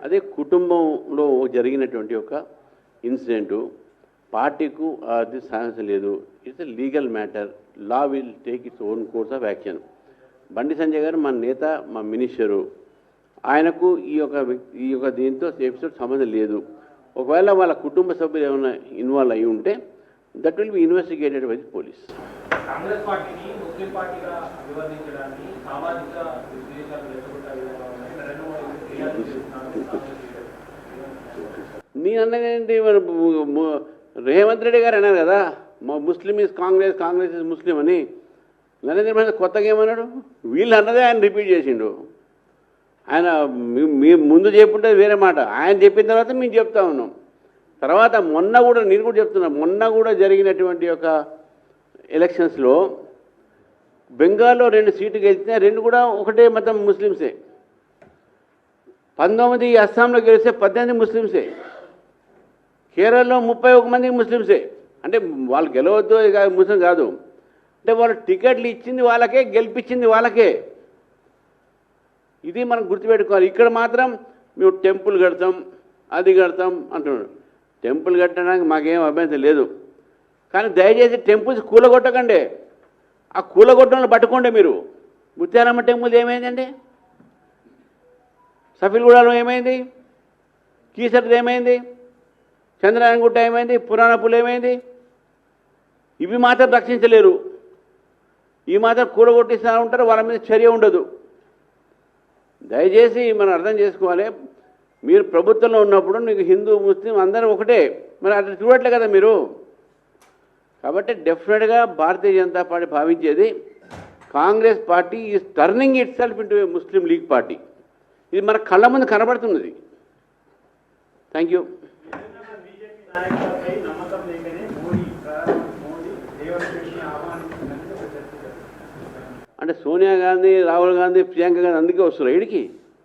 అదే కుటుంబంలో జరిగినటువంటి ఒక ఇన్సిడెంటు పార్టీకు అది సాహసం లేదు. It's a legal matter. Law will take its own course of action. Bandi Sanjay గారు మన నేత, మా మినిస్టరు, ఆయనకు ఈ యొక్క దీంతో ఎపిసోడ్ సంబంధం లేదు. ఒకవేళ వాళ్ళ కుటుంబ సభ్యులు ఏమైనా ఇన్వాల్వ్ అయి ఉంటే that will be investigated by the police. Congress పార్టీని ముస్లిం పార్టీగా వివరించడానికి సామాజిక విద్వేషాలు రెచ్చగొట్టారు. నేను అన్నదేంటి, రేవంత్ రెడ్డి గారు అన్నారు కదా, Muslim is Congress, Congress is Muslim అని. నరేంద్ర మోదీ కొత్తగా ఏమన్నాడు? వీళ్ళు అన్నదే ఆయన రిపీట్ చేసిండు. ఆయన మీ ముందు చెప్పుంటే వేరే మాట, ఆయన చెప్పిన తర్వాత మేము చెప్తా ఉన్నాం. తర్వాత మొన్న కూడా నేను కూడా చెప్తున్నా, మొన్న కూడా జరిగినటువంటి ఒక ఎలక్షన్స్లో బెంగాల్లో 2 సీట్లు గెలిచినా 2 కూడా ఒకటే మతం ముస్లిమ్సే. 19 అస్సాంలో గెలిస్తే 18 ముస్లిమ్సే. కేరళలో 31 మంది ముస్లిమ్సే. అంటే వాళ్ళు గెలవద్దు ముస్లిం కాదు, అంటే వాళ్ళు టికెట్లు ఇచ్చింది వాళ్ళకే, గెలిపించింది వాళ్ళకే. ఇది మనం గుర్తుపెట్టుకోవాలి. ఇక్కడ మాత్రం మేము టెంపుల్ కడతాం, అది కడతాం అంటున్నాడు. టెంపుల్ కట్టడానికి మాకేం అభ్యంతరం లేదు, కానీ దయచేసి టెంపుల్స్ కూలగొట్టకండి. ఆ కూలగొట్టంలో పట్టుకోండి మీరు. ముత్యాలమ్మ టెంపుల్ ఏమైందండి? సఫిల్గూడలో ఏమైంది? కీసర్ది ఏమైంది? చంద్రాయనగుట్ట ఏమైంది? పురాణపులు ఏమైంది? ఇవి మాత్రం రక్షించలేరు. ఈ మాత్రం కూలగొట్టిస్తూ ఉంటారు, వాళ్ళ మీద చర్య ఉండదు. దయచేసి మనం అర్థం చేసుకోవాలి. మీరు ప్రభుత్వంలో ఉన్నప్పుడు నీకు హిందూ ముస్లిం అందరూ ఒకటే, మరి అట్లా చూడట్లే కదా మీరు. కాబట్టి డెఫినెట్గా భారతీయ జనతా పార్టీ భావించేది, Congress party is turning itself into Muslim League party. ఇది మన కళ్ళ ముందు కనబడుతున్నది. Thank you. అంటే సోనియా గాంధీ, రాహుల్ గాంధీ, ప్రియాంక గాంధీ అందుకే వస్తున్నారు ఇడికి.